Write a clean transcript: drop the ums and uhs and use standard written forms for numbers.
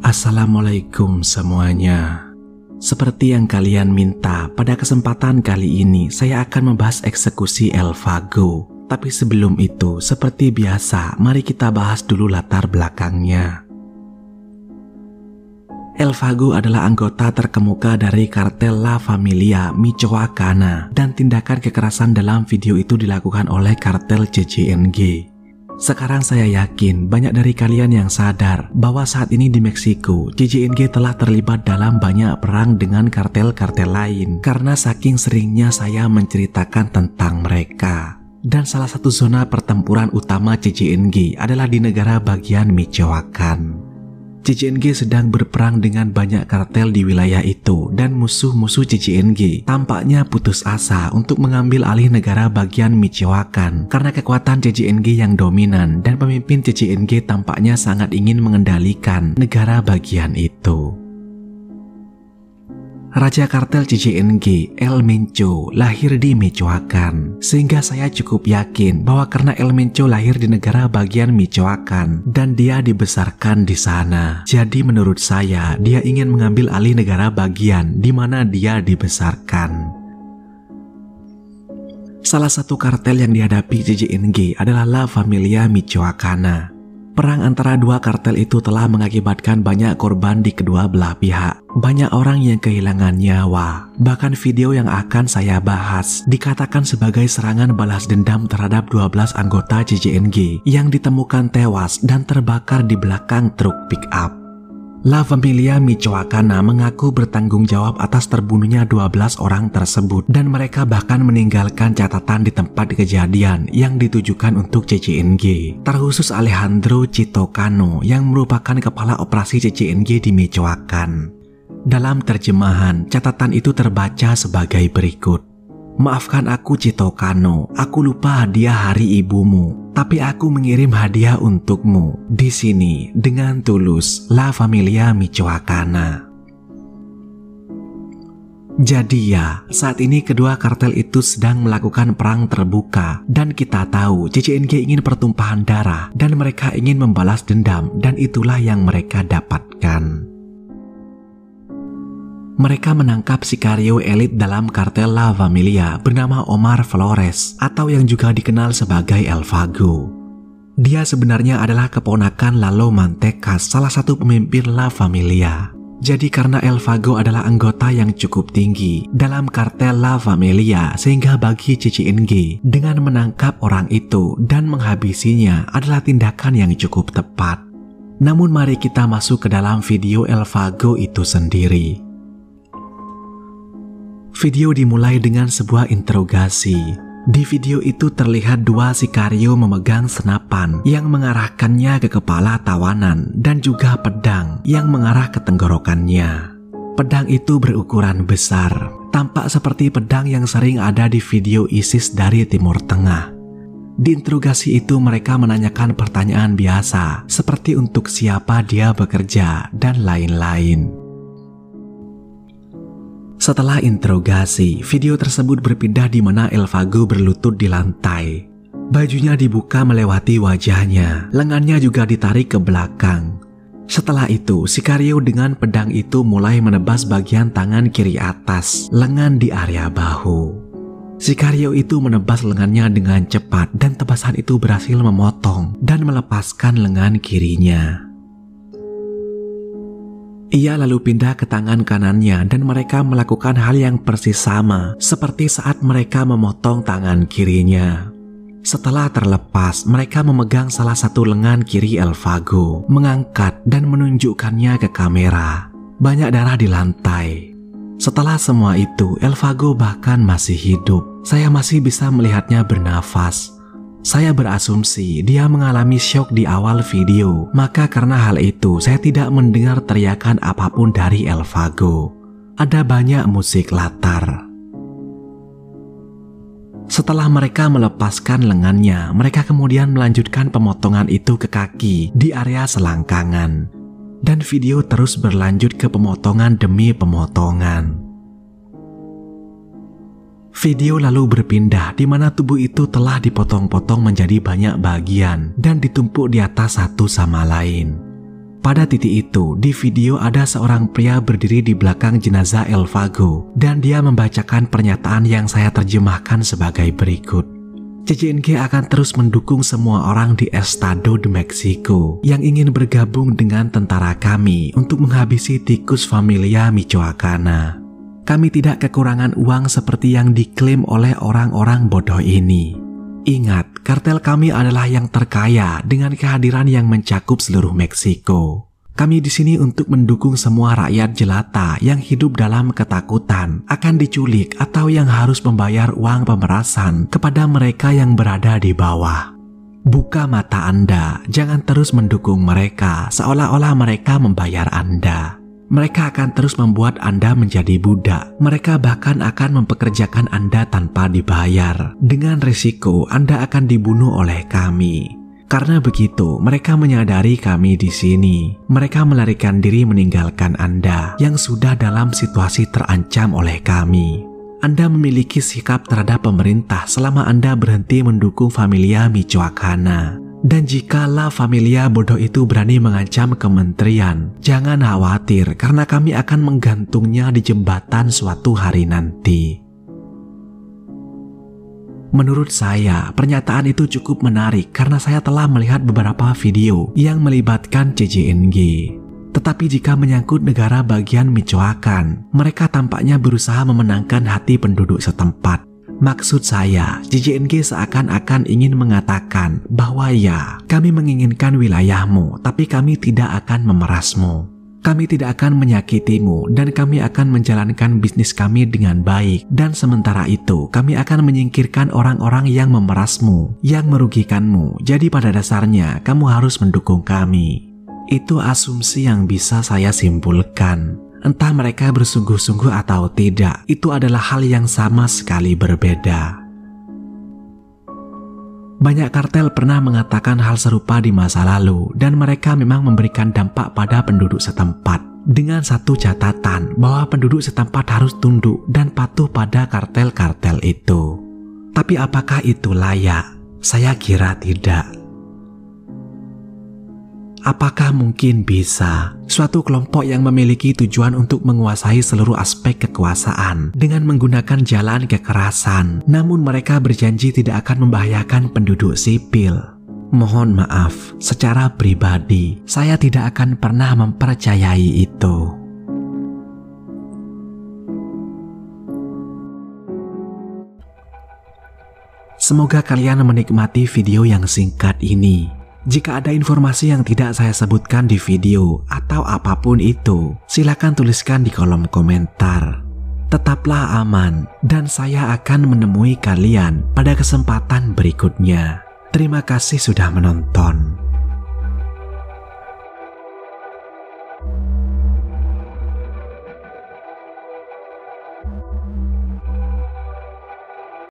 Assalamualaikum semuanya. Seperti yang kalian minta, pada kesempatan kali ini saya akan membahas eksekusi Elphago. Tapi sebelum itu, seperti biasa, mari kita bahas dulu latar belakangnya. Elphago adalah anggota terkemuka dari kartel La Familia Michoacana, dan tindakan kekerasan dalam video itu dilakukan oleh kartel CCNG. Sekarang saya yakin banyak dari kalian yang sadar bahwa saat ini di Meksiko, CCNG telah terlibat dalam banyak perang dengan kartel-kartel lain karena saking seringnya saya menceritakan tentang mereka. Dan salah satu zona pertempuran utama CCNG adalah di negara bagian Michoacan. CCNG sedang berperang dengan banyak kartel di wilayah itu, dan musuh-musuh CCNG tampaknya putus asa untuk mengambil alih negara bagian Michoacan karena kekuatan CCNG yang dominan, dan pemimpin CCNG tampaknya sangat ingin mengendalikan negara bagian itu. Raja kartel CCNG, El Mencho, lahir di Michoacan, sehingga saya cukup yakin bahwa karena El Mencho lahir di negara bagian Michoacan dan dia dibesarkan di sana, jadi menurut saya dia ingin mengambil alih negara bagian di mana dia dibesarkan. Salah satu kartel yang dihadapi CCNG adalah La Familia Michoacana. Perang antara dua kartel itu telah mengakibatkan banyak korban di kedua belah pihak. Banyak orang yang kehilangan nyawa. Bahkan video yang akan saya bahas dikatakan sebagai serangan balas dendam terhadap 12 anggota CCNG yang ditemukan tewas dan terbakar di belakang truk pick-up. La Familia Michoacana mengaku bertanggung jawab atas terbunuhnya 12 orang tersebut, dan mereka bahkan meninggalkan catatan di tempat kejadian yang ditujukan untuk CCNG, terkhusus Alejandro Chitocano yang merupakan kepala operasi CCNG di Michoacan. Dalam terjemahan, catatan itu terbaca sebagai berikut. Maafkan aku Chitocano, aku lupa hadiah hari ibumu, tapi aku mengirim hadiah untukmu. Di sini, dengan tulus, La Familia Michoacana. Jadi ya, saat ini kedua kartel itu sedang melakukan perang terbuka, dan kita tahu CCNG ingin pertumpahan darah, dan mereka ingin membalas dendam, dan itulah yang mereka dapatkan. Mereka menangkap sikario elit dalam kartel La Familia bernama Omar Flores, atau yang juga dikenal sebagai Elphago. Dia sebenarnya adalah keponakan Lalo Mantecas, salah satu pemimpin La Familia. Jadi karena Elphago adalah anggota yang cukup tinggi dalam kartel La Familia, sehingga bagi CCNG dengan menangkap orang itu dan menghabisinya adalah tindakan yang cukup tepat. Namun mari kita masuk ke dalam video Elphago itu sendiri. Video dimulai dengan sebuah interogasi. Di video itu terlihat dua sikario memegang senapan yang mengarahkannya ke kepala tawanan dan juga pedang yang mengarah ke tenggorokannya. Pedang itu berukuran besar, tampak seperti pedang yang sering ada di video ISIS dari Timur Tengah. Di interogasi itu mereka menanyakan pertanyaan biasa seperti untuk siapa dia bekerja dan lain-lain. Setelah interogasi, video tersebut berpindah di mana Elphago berlutut di lantai. Bajunya dibuka melewati wajahnya, lengannya juga ditarik ke belakang. Setelah itu, sikario dengan pedang itu mulai menebas bagian tangan kiri atas, lengan di area bahu. Sikario itu menebas lengannya dengan cepat dan tebasan itu berhasil memotong dan melepaskan lengan kirinya. Ia lalu pindah ke tangan kanannya dan mereka melakukan hal yang persis sama seperti saat mereka memotong tangan kirinya. Setelah terlepas, mereka memegang salah satu lengan kiri Elphago, mengangkat dan menunjukkannya ke kamera. Banyak darah di lantai. Setelah semua itu, Elphago bahkan masih hidup. Saya masih bisa melihatnya bernafas. Saya berasumsi dia mengalami syok di awal video, maka karena hal itu saya tidak mendengar teriakan apapun dari Elphago. Ada banyak musik latar. Setelah mereka melepaskan lengannya, mereka kemudian melanjutkan pemotongan itu ke kaki di area selangkangan. Dan video terus berlanjut ke pemotongan demi pemotongan. Video lalu berpindah di mana tubuh itu telah dipotong-potong menjadi banyak bagian dan ditumpuk di atas satu sama lain. Pada titik itu, di video ada seorang pria berdiri di belakang jenazah Elvago dan dia membacakan pernyataan yang saya terjemahkan sebagai berikut. CJNG akan terus mendukung semua orang di Estado de Mexico yang ingin bergabung dengan tentara kami untuk menghabisi tikus Familia Michoacana. Kami tidak kekurangan uang seperti yang diklaim oleh orang-orang bodoh ini. Ingat, kartel kami adalah yang terkaya dengan kehadiran yang mencakup seluruh Meksiko. Kami di sini untuk mendukung semua rakyat jelata yang hidup dalam ketakutan akan diculik atau yang harus membayar uang pemerasan kepada mereka yang berada di bawah. Buka mata Anda, jangan terus mendukung mereka seolah-olah mereka membayar Anda. Mereka akan terus membuat Anda menjadi budak. Mereka bahkan akan mempekerjakan Anda tanpa dibayar. Dengan risiko Anda akan dibunuh oleh kami. Karena begitu, mereka menyadari kami di sini. Mereka melarikan diri meninggalkan Anda yang sudah dalam situasi terancam oleh kami. Anda memiliki sikap terhadap pemerintah selama Anda berhenti mendukung Familia Michoacana. Dan jika La Familia bodoh itu berani mengancam kementerian, jangan khawatir karena kami akan menggantungnya di jembatan suatu hari nanti. Menurut saya, pernyataan itu cukup menarik karena saya telah melihat beberapa video yang melibatkan CJNG. Tetapi jika menyangkut negara bagian Michoacan, mereka tampaknya berusaha memenangkan hati penduduk setempat. Maksud saya, CJNG seakan-akan ingin mengatakan bahwa ya, kami menginginkan wilayahmu, tapi kami tidak akan memerasmu. Kami tidak akan menyakitimu dan kami akan menjalankan bisnis kami dengan baik. Dan sementara itu, kami akan menyingkirkan orang-orang yang memerasmu, yang merugikanmu. Jadi pada dasarnya, kamu harus mendukung kami. Itu asumsi yang bisa saya simpulkan. Entah mereka bersungguh-sungguh atau tidak, itu adalah hal yang sama sekali berbeda. Banyak kartel pernah mengatakan hal serupa di masa lalu dan mereka memang memberikan dampak pada penduduk setempat. Dengan satu catatan bahwa penduduk setempat harus tunduk dan patuh pada kartel-kartel itu. Tapi apakah itu layak? Saya kira tidak. Apakah mungkin bisa suatu kelompok yang memiliki tujuan untuk menguasai seluruh aspek kekuasaan dengan menggunakan jalan kekerasan, namun mereka berjanji tidak akan membahayakan penduduk sipil? Mohon maaf, secara pribadi, saya tidak akan pernah mempercayai itu. Semoga kalian menikmati video yang singkat ini. Jika ada informasi yang tidak saya sebutkan di video atau apapun itu, silakan tuliskan di kolom komentar. Tetaplah aman dan saya akan menemui kalian pada kesempatan berikutnya. Terima kasih sudah menonton.